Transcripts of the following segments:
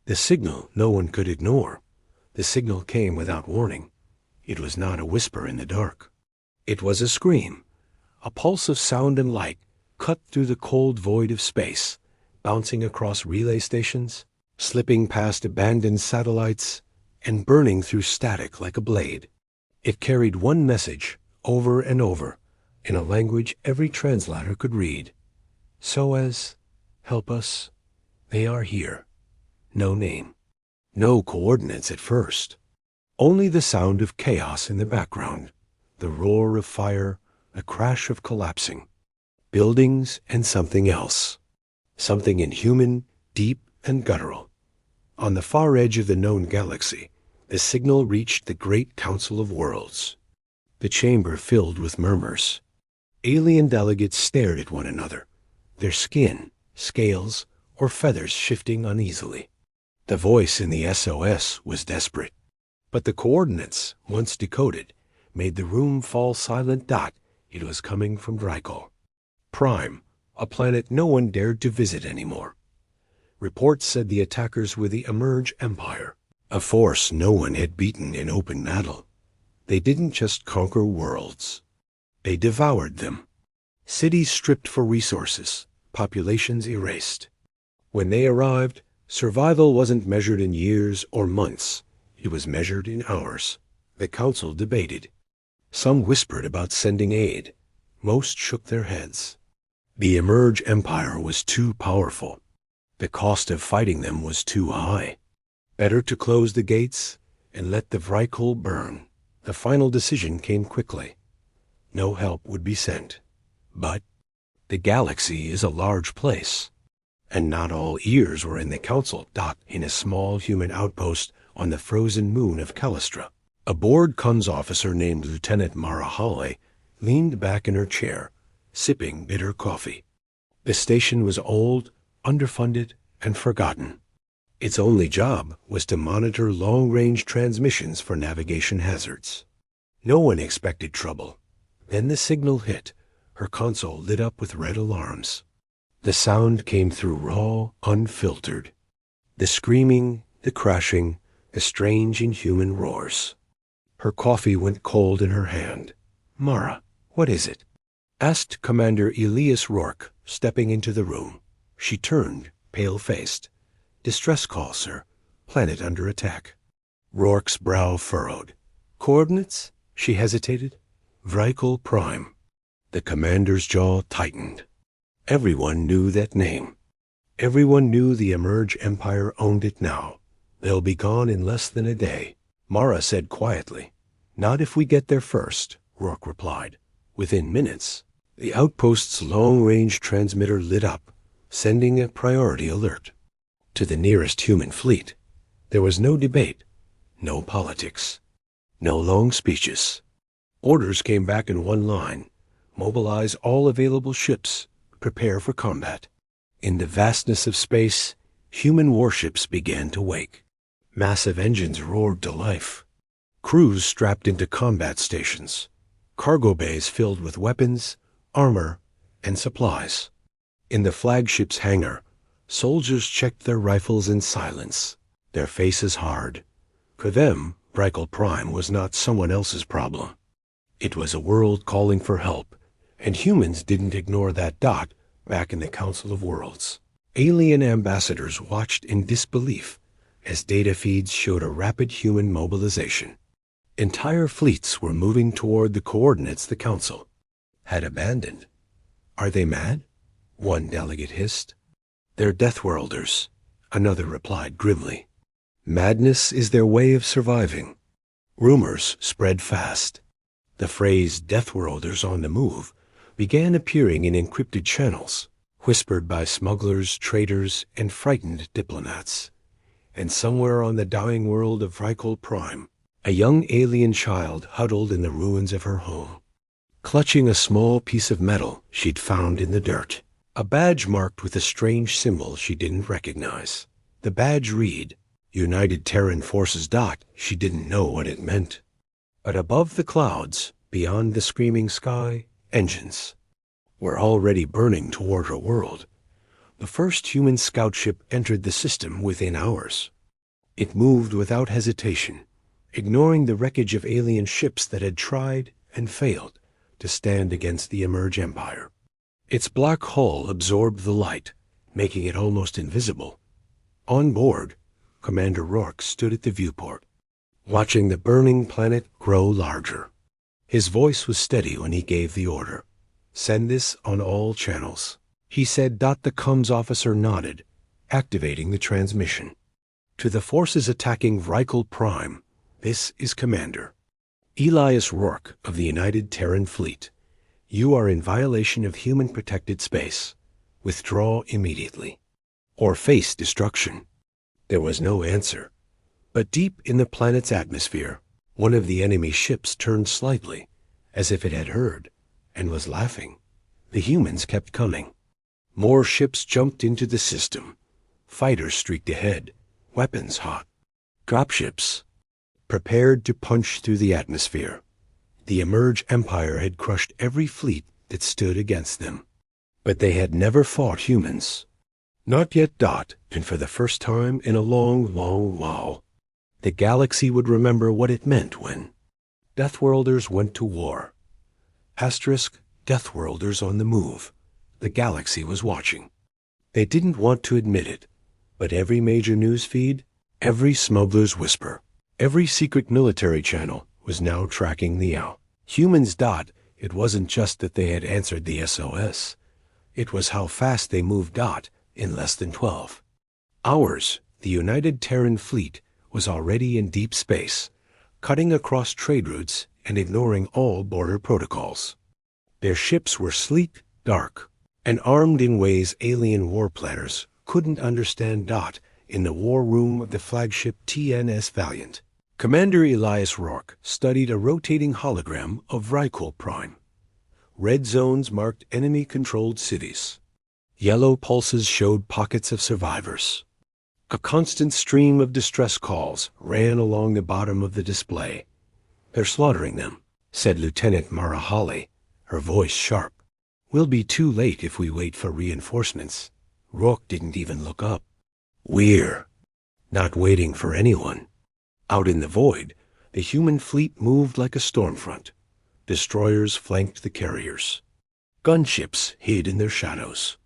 The signal no one could ignore. The signal came without warning. It was not a whisper in the dark. It was a scream, a pulse of sound and light cut through the cold void of space, bouncing across relay stations, slipping past abandoned satellites, and burning through static like a blade. It carried one message over and over in a language every translator could read. SOS, help us. They are here. No name. No coordinates at first. Only the sound of chaos in the background, the roar of fire, a crash of collapsing. Buildings and something else. Something inhuman, deep, and guttural. On the far edge of the known galaxy, the signal reached the great Council of Worlds. The chamber filled with murmurs. Alien delegates stared at one another, their skin, scales, or feathers shifting uneasily. The voice in the SOS was desperate. But the coordinates, once decoded, made the room fall silent. It was coming from Drykol. Prime, a planet no one dared to visit anymore. Reports said the attackers were the Emerge Empire, a force no one had beaten in open battle. They didn't just conquer worlds. They devoured them. Cities stripped for resources, populations erased. When they arrived, survival wasn't measured in years or months. It was measured in hours. The council debated. Some whispered about sending aid. Most shook their heads. The Emerge Empire was too powerful. The cost of fighting them was too high. Better to close the gates and let the Drykol burn. The final decision came quickly. No help would be sent. But the galaxy is a large place, and not all ears were in the council. In a small human outpost on the frozen moon of Callistra, a bored Kunz officer named Lieutenant Mara Hale leaned back in her chair, sipping bitter coffee. The station was old, underfunded, and forgotten. Its only job was to monitor long-range transmissions for navigation hazards. No one expected trouble. Then the signal hit. Her console lit up with red alarms. The sound came through raw, unfiltered. The screaming, the crashing, the strange inhuman roars. Her coffee went cold in her hand. "Mara, what is it?" asked Commander Elias Rourke, stepping into the room. She turned, pale-faced. "Distress call, sir. Planet under attack." Rourke's brow furrowed. "Coordinates?" She hesitated. "Drykol Prime." The commander's jaw tightened. Everyone knew that name. Everyone knew the Emerge Empire owned it now. "They'll be gone in less than a day," Mara said quietly. "Not if we get there first," Rourke replied. Within minutes, the outpost's long-range transmitter lit up, sending a priority alert. To the nearest human fleet, there was no debate, no politics, no long speeches. Orders came back in one line: mobilize all available ships, prepare for combat. In the vastness of space, human warships began to wake. Massive engines roared to life. Crews strapped into combat stations. Cargo bays filled with weapons, armor, and supplies. In the flagship's hangar, soldiers checked their rifles in silence, their faces hard. For them, Drykol Prime was not someone else's problem. It was a world calling for help, and humans didn't ignore that. Back in the Council of Worlds, alien ambassadors watched in disbelief as data feeds showed a rapid human mobilization. Entire fleets were moving toward the coordinates the Council had abandoned. "Are they mad?" one delegate hissed. "They're Deathworlders," another replied grimly. "Madness is their way of surviving." Rumors spread fast. The phrase "Deathworlders on the move" began appearing in encrypted channels, whispered by smugglers, traders, and frightened diplomats. And somewhere on the dying world of Drykol Prime, a young alien child huddled in the ruins of her home, clutching a small piece of metal she'd found in the dirt, a badge marked with a strange symbol she didn't recognize. The badge read, United Terran Forces. She didn't know what it meant. But above the clouds, beyond the screaming sky, engines were already burning toward her world. The first human scout ship entered the system within hours. It moved without hesitation, ignoring the wreckage of alien ships that had tried and failed to stand against the Emerge Empire. Its black hull absorbed the light, making it almost invisible. On board, Commander Rourke stood at the viewport, watching the burning planet grow larger. His voice was steady when he gave the order. "Send this on all channels," he said. The comms officer nodded, activating the transmission. "To the forces attacking Vrykul Prime, this is Commander Elias Rourke of the United Terran Fleet. You are in violation of human-protected space. Withdraw immediately, or face destruction." There was no answer, but deep in the planet's atmosphere, one of the enemy ships turned slightly, as if it had heard, and was laughing. The humans kept coming. More ships jumped into the system. Fighters streaked ahead, weapons hot. Dropships prepared to punch through the atmosphere. The Emerge Empire had crushed every fleet that stood against them. But they had never fought humans. Not yet. And for the first time in a long, long while, the galaxy would remember what it meant when Deathworlders went to war. Deathworlders on the move. The galaxy was watching. They didn't want to admit it, but every major news feed, every smuggler's whisper, every secret military channel was now tracking the humans. It wasn't just that they had answered the SOS. It was how fast they moved. In less than 12 hours, the United Terran Fleet was already in deep space, cutting across trade routes and ignoring all border protocols. Their ships were sleek, dark, and armed in ways alien war planners couldn't understand. In the war room of the flagship TNS Valiant, Commander Elias Rourke studied a rotating hologram of Vrykul Prime. Red zones marked enemy-controlled cities. Yellow pulses showed pockets of survivors. A constant stream of distress calls ran along the bottom of the display. "They're slaughtering them," said Lieutenant Mara Hawley, her voice sharp. "We'll be too late if we wait for reinforcements." Rourke didn't even look up. "We're not waiting for anyone." Out in the void, the human fleet moved like a storm front. Destroyers flanked the carriers. Gunships hid in their shadows.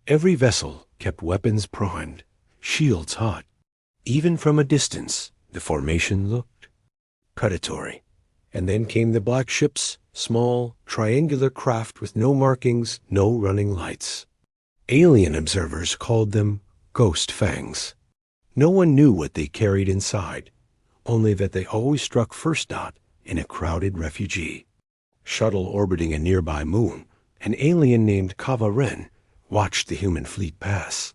Every vessel kept weapons primed, shields hot. Even from a distance, the formation looked predatory. And then came the black ships, small, triangular craft with no markings, no running lights. Alien observers called them ghost fangs. No one knew what they carried inside, only that they always struck first. In a crowded refugee shuttle orbiting a nearby moon, an alien named Kava Ren watched the human fleet pass.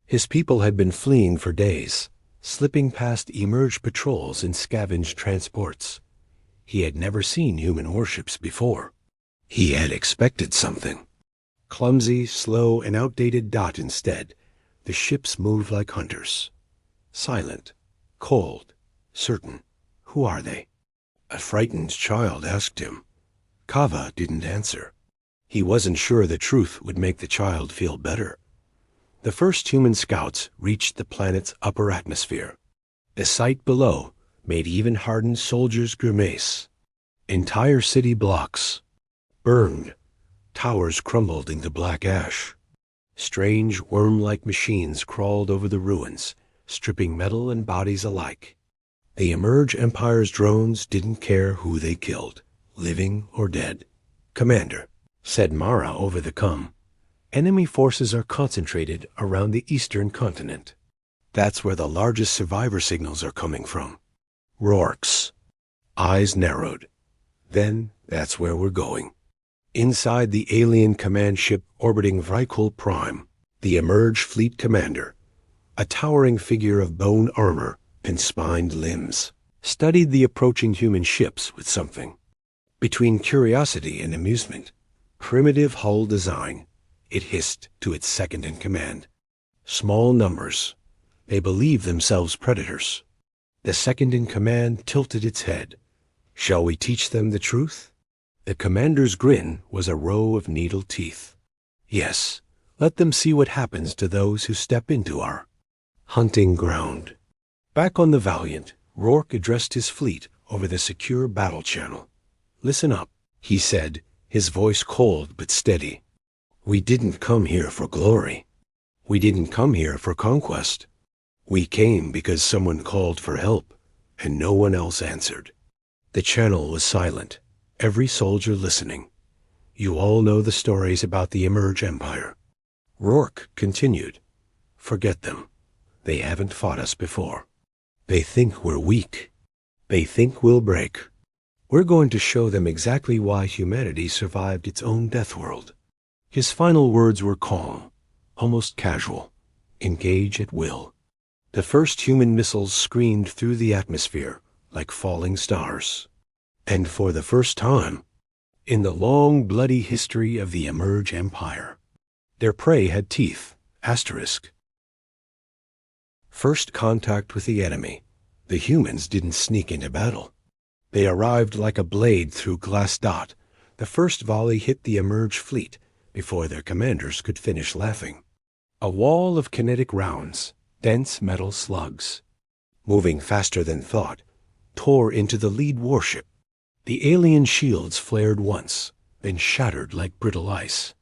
His people had been fleeing for days, slipping past emerged patrols and scavenged transports. He had never seen human warships before. He had expected something clumsy, slow, and outdated. Instead, the ships moved like hunters. Silent, cold, certain. "Who are they?" a frightened child asked him. Kava didn't answer. He wasn't sure the truth would make the child feel better. The first human scouts reached the planet's upper atmosphere. The sight below made even hardened soldiers grimace. Entire city blocks burned. Towers crumbled into black ash. Strange worm-like machines crawled over the ruins, stripping metal and bodies alike. The Emerge Empire's drones didn't care who they killed, living or dead. "Commander," said Mara over the comm, "enemy forces are concentrated around the eastern continent. That's where the largest survivor signals are coming from." Rourke's eyes narrowed. "Then that's where we're going." Inside the alien command ship orbiting Vrykul Prime, the Emerge Fleet Commander, a towering figure of bone armor and spined limbs, studied the approaching human ships with something between curiosity and amusement. Primitive hull design, it hissed to its second-in-command. Small numbers. They believed themselves predators. The second-in-command tilted its head. "Shall we teach them the truth?" The commander's grin was a row of needle teeth. "Yes, let them see what happens to those who step into our hunting ground." Back on the Valiant, Rourke addressed his fleet over the secure battle channel. "Listen up," he said, his voice cold but steady. "We didn't come here for glory. We didn't come here for conquest. We came because someone called for help, and no one else answered." The channel was silent, every soldier listening. "You all know the stories about the Emerge Empire." Rourke continued, "Forget them. They haven't fought us before. They think we're weak. They think we'll break. We're going to show them exactly why humanity survived its own death world." His final words were calm, almost casual. Engage at will. The first human missiles screamed through the atmosphere like falling stars. And for the first time, in the long, bloody history of the Emerge Empire, their prey had teeth. Asterisk. First contact with the enemy. The humans didn't sneak into battle. They arrived like a blade through glass dot. The first volley hit the Emerge fleet before their commanders could finish laughing. A wall of kinetic rounds, dense metal slugs, moving faster than thought, tore into the lead warship. The alien shields flared once, then shattered like brittle ice.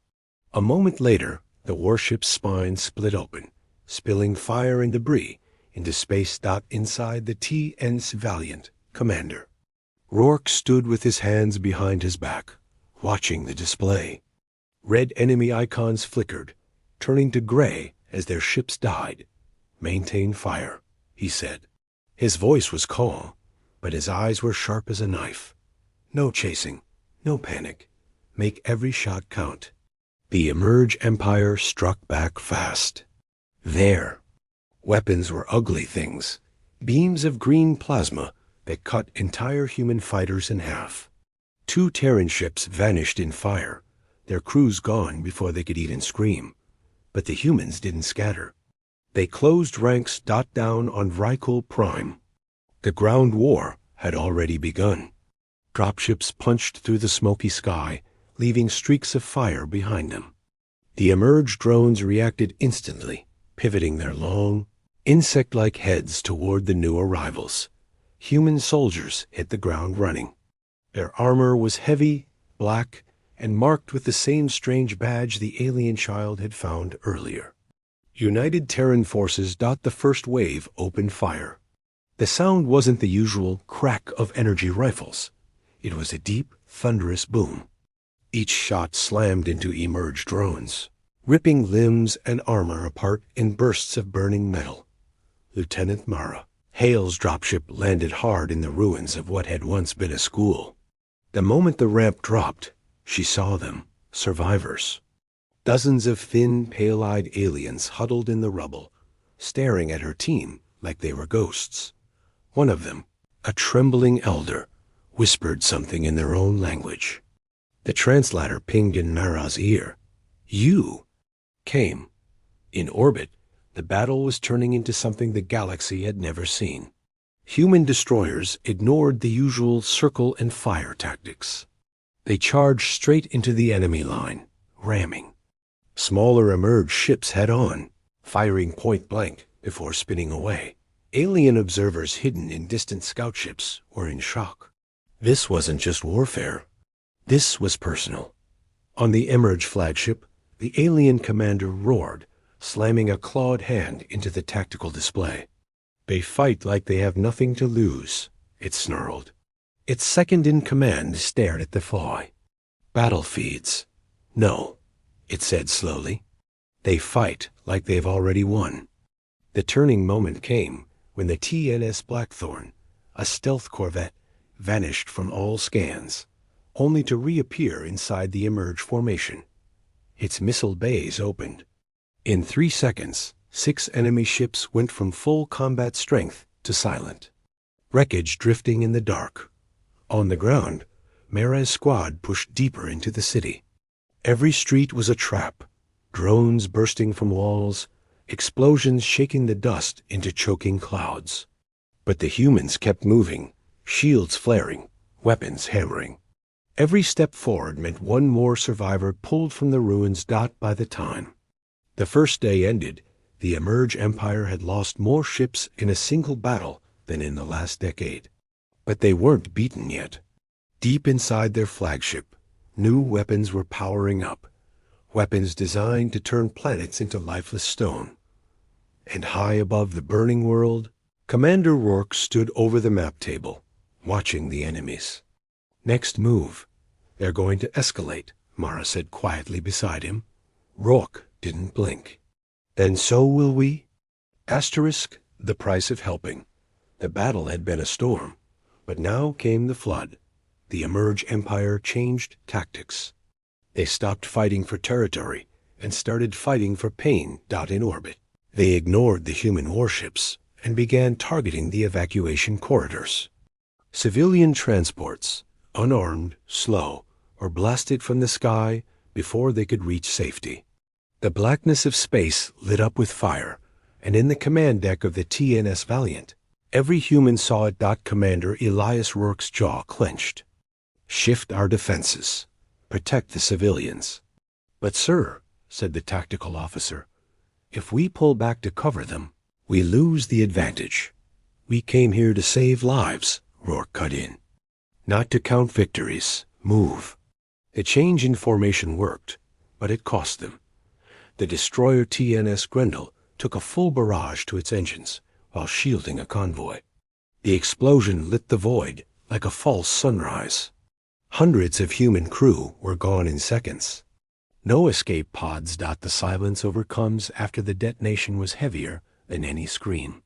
A moment later, the warship's spine split open, spilling fire and debris into space. Inside the TN's Valiant commander, Rourke stood with his hands behind his back, watching the display. Red enemy icons flickered, turning to gray as their ships died. "Maintain fire," he said. His voice was calm, but his eyes were sharp as a knife. "No chasing, no panic. Make every shot count." The Emerge Empire struck back fast. Their weapons were ugly things, beams of green plasma that cut entire human fighters in half. 2 Terran ships vanished in fire, their crews gone before they could even scream. But the humans didn't scatter. They closed ranks. Down on Vrykul Prime, the ground war had already begun. Dropships punched through the smoky sky, leaving streaks of fire behind them. The Emerge drones reacted instantly, pivoting their long, insect-like heads toward the new arrivals. Human soldiers hit the ground running. Their armor was heavy, black, and marked with the same strange badge the alien child had found earlier. United Terran forces. The first wave opened fire. The sound wasn't the usual crack of energy rifles. It was a deep, thunderous boom. Each shot slammed into Emerge drones, ripping limbs and armor apart in bursts of burning metal. Lieutenant Mara Hale's dropship landed hard in the ruins of what had once been a school. The moment the ramp dropped, she saw them, survivors. Dozens of thin, pale-eyed aliens huddled in the rubble, staring at her team like they were ghosts. One of them, a trembling elder, whispered something in their own language. The translator pinged in Mara's ear. "You came." In orbit, the battle was turning into something the galaxy had never seen. Human destroyers ignored the usual circle and fire tactics. They charged straight into the enemy line, ramming. Smaller Emerge ships head on, firing point blank before spinning away. Alien observers hidden in distant scout ships were in shock. This wasn't just warfare. This was personal. On the Emerge flagship, the alien commander roared, slamming a clawed hand into the tactical display. "They fight like they have nothing to lose," it snarled. Its second-in-command stared at the fly. "Battle feeds. No," it said slowly. "They fight like they've already won." The turning moment came when the TNS Blackthorn, a stealth corvette, vanished from all scans, only to reappear inside the Emerge formation. Its missile bays opened. In 3 seconds, 6 enemy ships went from full combat strength to silent, wreckage drifting in the dark. On the ground, Mara's squad pushed deeper into the city. Every street was a trap, drones bursting from walls, explosions shaking the dust into choking clouds. But the humans kept moving, shields flaring, weapons hammering. Every step forward meant one more survivor pulled from the ruins. By the time the first day ended, The Emerge Empire had lost more ships in a single battle than in the last decade. But they weren't beaten yet. Deep inside their flagship, new weapons were powering up, weapons designed to turn planets into lifeless stone. And high above the burning world, Commander Rourke stood over the map table, watching the enemies. "Next move. They're going to escalate," Mara said quietly beside him. Rourke didn't blink. "Then so will we?" Asterisk, the price of helping. The battle had been a storm, but now came the flood. The Emerge Empire changed tactics. They stopped fighting for territory and started fighting for pain. In orbit. They ignored the human warships and began targeting the evacuation corridors. Civilian transports, unarmed, slow, were blasted from the sky before they could reach safety. The blackness of space lit up with fire, and in the command deck of the TNS Valiant, every human saw it. Commander Elias Rourke's jaw clenched. "Shift our defenses. Protect the civilians." "But sir," said the tactical officer, "if we pull back to cover them, we lose the advantage." "We came here to save lives," Rourke cut in. "Not to count victories. Move." The change in formation worked, but it cost them. The destroyer TNS Grendel took a full barrage to its engines while shielding a convoy. The explosion lit the void like a false sunrise. Hundreds of human crew were gone in seconds. No escape pods. The silence overcomes after the detonation was heavier than any scream.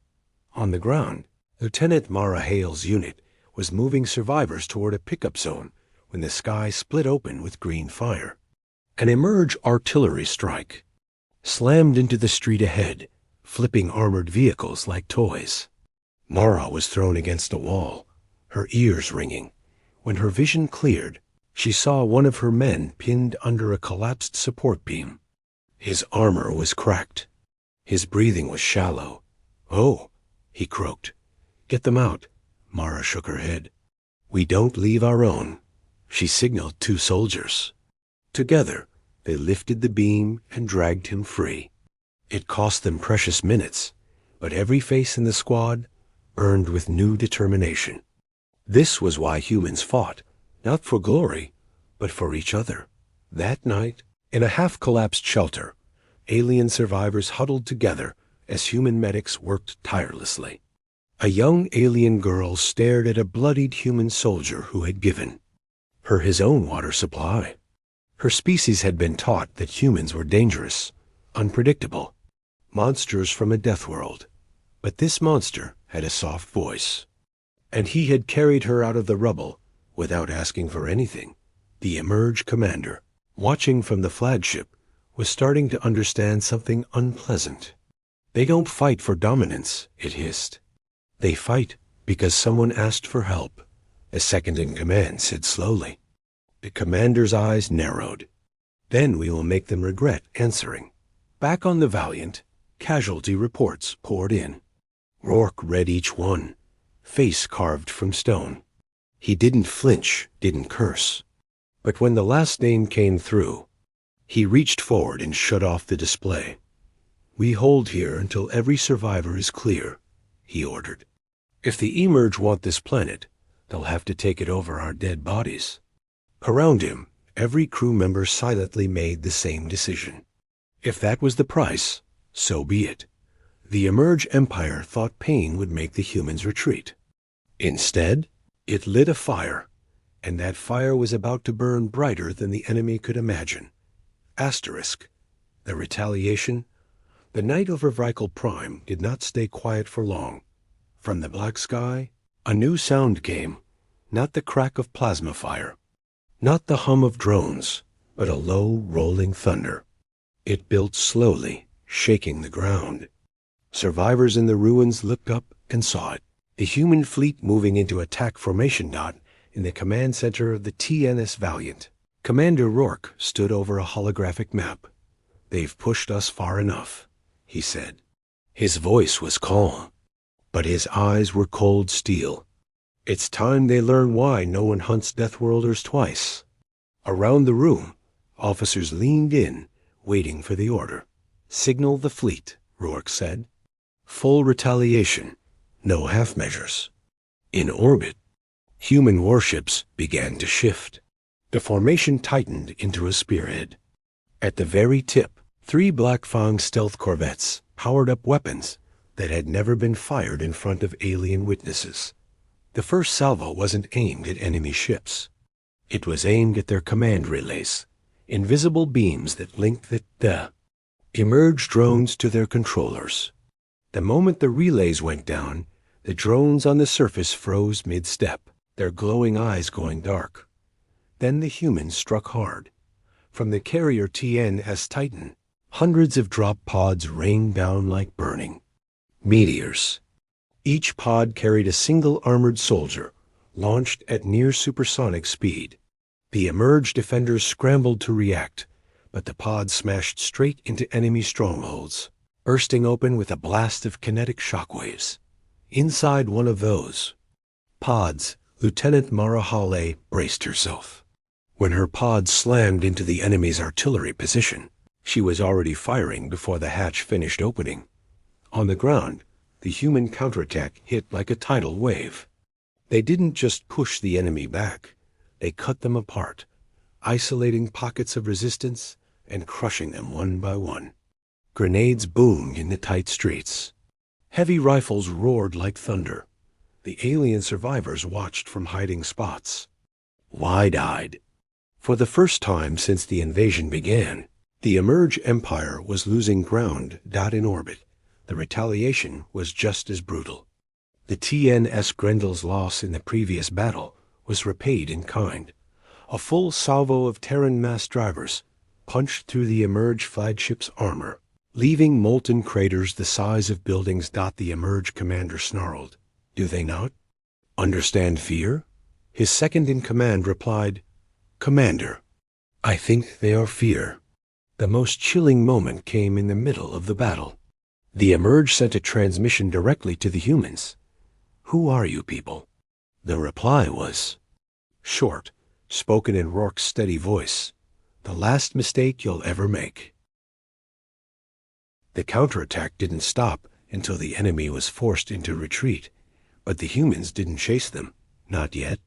On the ground, Lieutenant Mara Hale's unit was moving survivors toward a pickup zone when the sky split open with green fire. An Emerge artillery strike slammed into the street ahead, flipping armored vehicles like toys. Mara was thrown against a wall, her ears ringing. When her vision cleared, she saw one of her men pinned under a collapsed support beam. His armor was cracked. His breathing was shallow. "Oh," he croaked. "Get them out." Mara shook her head. "We don't leave our own." She signaled 2 soldiers. Together, they lifted the beam and dragged him free. It cost them precious minutes, but every face in the squad burned with new determination. This was why humans fought, not for glory, but for each other. That night, in a half-collapsed shelter, alien survivors huddled together as human medics worked tirelessly. A young alien girl stared at a bloodied human soldier who had given her his own water supply. Her species had been taught that humans were dangerous, unpredictable, monsters from a death world. But this monster had a soft voice, and he had carried her out of the rubble without asking for anything. The Emerge commander, watching from the flagship, was starting to understand something unpleasant. "They don't fight for dominance," it hissed. "They fight because someone asked for help," a second-in-command said slowly. The commander's eyes narrowed. "Then we will make them regret answering." Back on the Valiant, casualty reports poured in. Rourke read each one, face carved from stone. He didn't flinch, didn't curse. But when the last name came through, he reached forward and shut off the display. "We hold here until every survivor is clear," he ordered. "If the Emerge want this planet, they'll have to take it over our dead bodies." Around him, every crew member silently made the same decision. If that was the price, so be it. The Emerge Empire thought pain would make the humans retreat. Instead, it lit a fire, and that fire was about to burn brighter than the enemy could imagine. Asterisk. The retaliation? The night over Vrykle Prime did not stay quiet for long. From the black sky, a new sound came, not the crack of plasma fire, not the hum of drones, but a low, rolling thunder. It built slowly, shaking the ground. Survivors in the ruins looked up and saw it. The human fleet moving into attack formation. In the command center of the TNS Valiant, Commander Rourke stood over a holographic map. "They've pushed us far enough," he said. His voice was calm, but his eyes were cold steel. "It's time they learn why no one hunts Deathworlders twice." Around the room, officers leaned in, waiting for the order. "Signal the fleet," Rourke said. Full retaliation, no half measures. In orbit, human warships began to shift. The formation tightened into a spearhead. At the very tip, 3 Black Fang stealth corvettes powered up weapons that had never been fired in front of alien witnesses. The first salvo wasn't aimed at enemy ships. It was aimed at their command relays, invisible beams that linked the emerged drones to their controllers. The moment the relays went down, the drones on the surface froze mid-step, their glowing eyes going dark. Then the humans struck hard. From the carrier TNS Titan, hundreds of drop pods rained down like burning meteors. Each pod carried a single armored soldier, launched at near supersonic speed. The emerged defenders scrambled to react, but the pods smashed straight into enemy strongholds, bursting open with a blast of kinetic shockwaves. Inside one of those pods, Lieutenant Mara Hale braced herself. When her pod slammed into the enemy's artillery position, she was already firing before the hatch finished opening. On the ground, the human counterattack hit like a tidal wave. They didn't just push the enemy back, they cut them apart, isolating pockets of resistance and crushing them one by one. Grenades boomed in the tight streets. Heavy rifles roared like thunder. The alien survivors watched from hiding spots, wide-eyed. For the first time since the invasion began, the Emerge Empire was losing ground. In orbit, the retaliation was just as brutal. The TNS Grendel's loss in the previous battle was repaid in kind. A full salvo of Terran mass drivers punched through the Emerge flagship's armor, leaving molten craters the size of buildings. The Emerge commander snarled. Do they not understand fear? His second-in-command replied, Commander, I think they are fear. The most chilling moment came in the middle of the battle. The Emerge sent a transmission directly to the humans. Who are you people? The reply was short, spoken in Rourke's steady voice. The last mistake you'll ever make. The counterattack didn't stop until the enemy was forced into retreat, but the humans didn't chase them, not yet.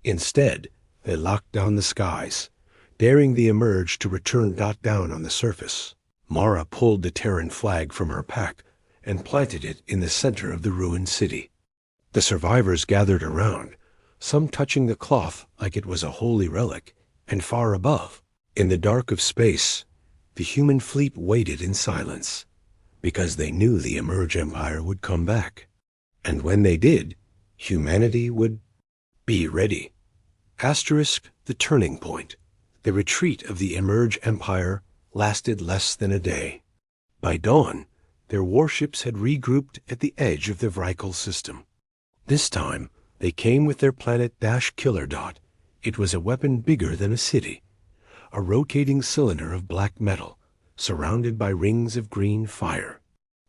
Instead, they locked down the skies, daring the Emerge to return. Down on the surface, Mara pulled the Terran flag from her pack and planted it in the center of the ruined city. The survivors gathered around, some touching the cloth like it was a holy relic, and far above, in the dark of space, the human fleet waited in silence, because they knew the Emerge Empire would come back. And when they did, humanity would be ready. The turning point. The retreat of the Emerge Empire lasted less than a day. By dawn, their warships had regrouped at the edge of the Vrykul system. This time, they came with their planet Killer. It was a weapon bigger than a city, a rotating cylinder of black metal, surrounded by rings of green fire.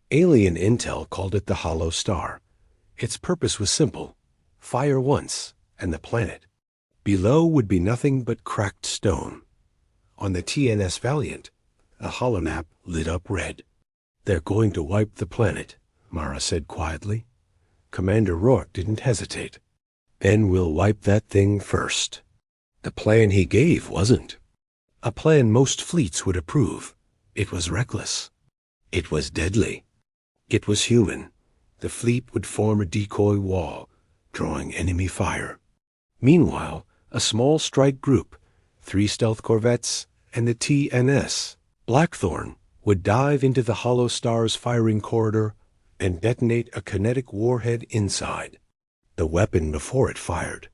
Alien intel called it the Hollow Star. Its purpose was simple: fire once, and the planet below would be nothing but cracked stone. On the TNS Valiant, a holomap lit up red. They're going to wipe the planet, Mara said quietly. Commander Rourke didn't hesitate. Then we'll wipe that thing first. The plan he gave wasn't a plan most fleets would approve. It was reckless. It was deadly. It was human. The fleet would form a decoy wall, drawing enemy fire. Meanwhile, a small strike group, 3 stealth corvettes, and the TNS Blackthorn would dive into the Hollow Star's firing corridor and detonate a kinetic warhead inside. The weapon before it fired.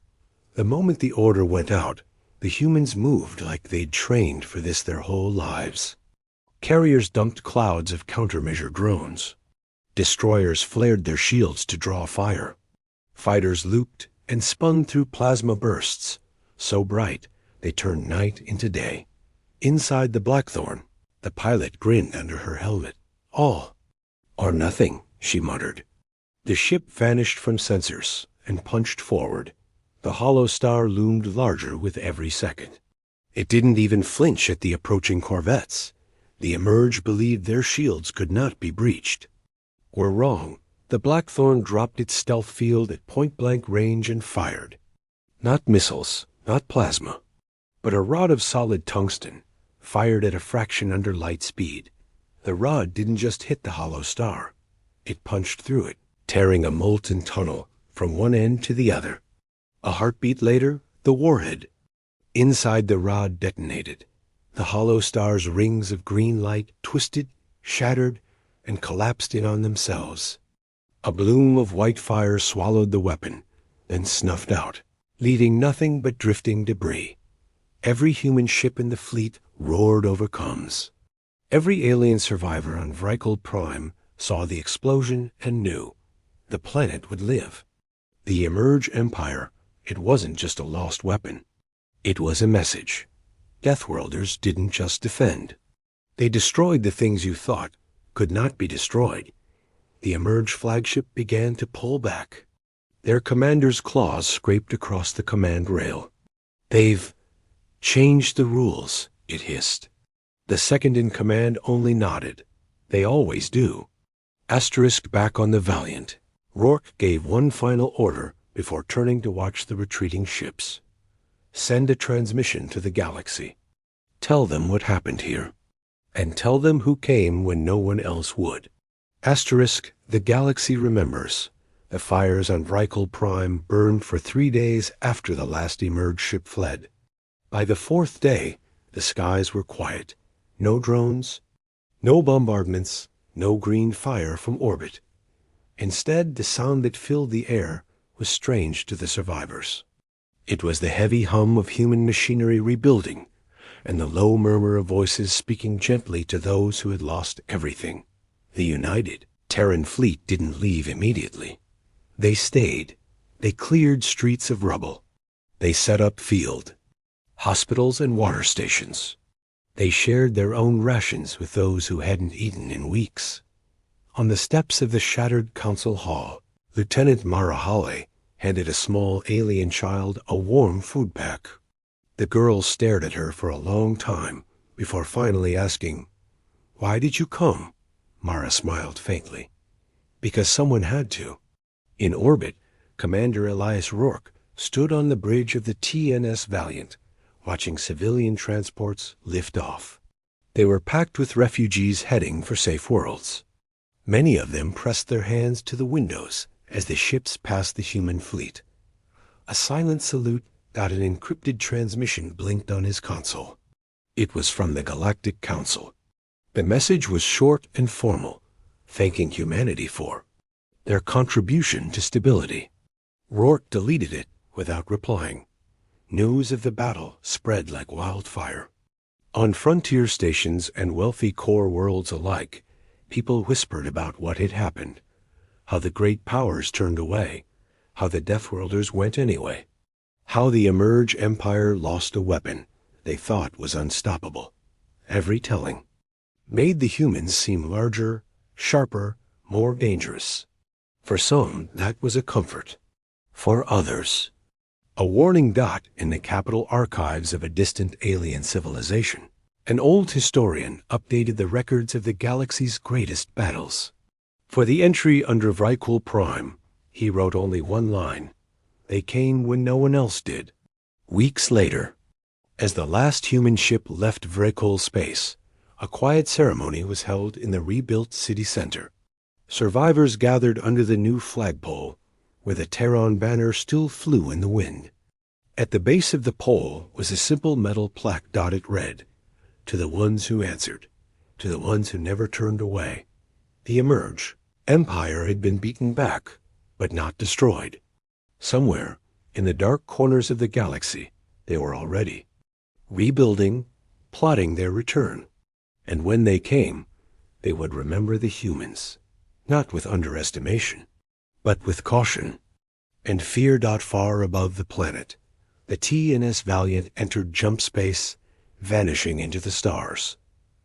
The moment the order went out, the humans moved like they'd trained for this their whole lives. Carriers dumped clouds of countermeasure drones. Destroyers flared their shields to draw fire. Fighters looped and spun through plasma bursts, so bright they turned night into day. Inside the Blackthorn, the pilot grinned under her helmet. All or nothing, she muttered. The ship vanished from sensors and punched forward. The Hollow Star loomed larger with every second. It didn't even flinch at the approaching corvettes. The Emerge believed their shields could not be breached. Were wrong. The Blackthorn dropped its stealth field at point-blank range and fired. Not missiles, not plasma, but a rod of solid tungsten, fired at a fraction under light speed. The rod didn't just hit the hollow star. It punched through it, tearing a molten tunnel from one end to the other. A heartbeat later, the warhead. Inside the rod detonated. The hollow star's rings of green light twisted, shattered, and collapsed in on themselves. A bloom of white fire swallowed the weapon, then snuffed out, leaving nothing but drifting debris. Every human ship in the fleet roared over comms. Every alien survivor on Vrykul Prime saw the explosion and knew the planet would live. The Emerge Empire, it wasn't just a lost weapon. It was a message. Deathworlders didn't just defend. They destroyed the things you thought could not be destroyed. The Emerge flagship began to pull back. Their commander's claws scraped across the command rail. "They've changed the rules," it hissed. The second-in-command only nodded. They always do. Asterisk back on the Valiant. Rourke gave one final order before turning to watch the retreating ships. "Send a transmission to the galaxy. Tell them what happened here. And tell them who came when no one else would." Asterisk, the galaxy remembers. The fires on Vrykul Prime burned for 3 days after the last Emerge ship fled. By the 4th day, the skies were quiet. No drones, no bombardments, no green fire from orbit. Instead, the sound that filled the air was strange to the survivors. It was the heavy hum of human machinery rebuilding, and the low murmur of voices speaking gently to those who had lost everything. The united Terran fleet didn't leave immediately. They stayed. They cleared streets of rubble. They set up field, hospitals, and water stations. They shared their own rations with those who hadn't eaten in weeks. On the steps of the shattered council hall, Lieutenant Marahale handed a small alien child a warm food pack. The girl stared at her for a long time before finally asking, "Why did you come?" Mara smiled faintly. "Because someone had to." In orbit, Commander Elias Rourke stood on the bridge of the TNS Valiant, watching civilian transports lift off. They were packed with refugees heading for safe worlds. Many of them pressed their hands to the windows as the ships passed the human fleet. A silent salute got an encrypted transmission blinked on his console. It was from the Galactic Council. The message was short and formal, thanking humanity for their contribution to stability. Rourke deleted it without replying. News of the battle spread like wildfire. On frontier stations and wealthy core worlds alike, people whispered about what had happened, how the great powers turned away, how the Deathworlders went anyway, how the Emerge Empire lost a weapon they thought was unstoppable. Every telling made the humans seem larger, sharper, more dangerous. For some, that was a comfort. For others, a warning dot in the capital archives of a distant alien civilization. An old historian updated the records of the galaxy's greatest battles. For the entry under Vrykul Prime, he wrote only one line: "They came when no one else did." Weeks later, as the last human ship left Vrykul space, a quiet ceremony was held in the rebuilt city center. Survivors gathered under the new flagpole, where the Terran banner still flew in the wind. At the base of the pole was a simple metal plaque dotted red: "To the ones who answered, to the ones who never turned away." The Emerge Empire had been beaten back, but not destroyed. Somewhere, in the dark corners of the galaxy, they were already rebuilding, plotting their return. And when they came, they would remember the humans, not with underestimation, but with caution. And fear. Far above the planet, the TNS Valiant entered jump space, vanishing into the stars.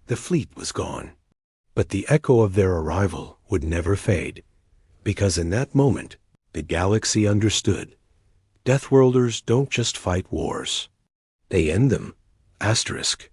The fleet was gone. But the echo of their arrival would never fade, because in that moment, the galaxy understood. Deathworlders don't just fight wars. They end them. Asterisk.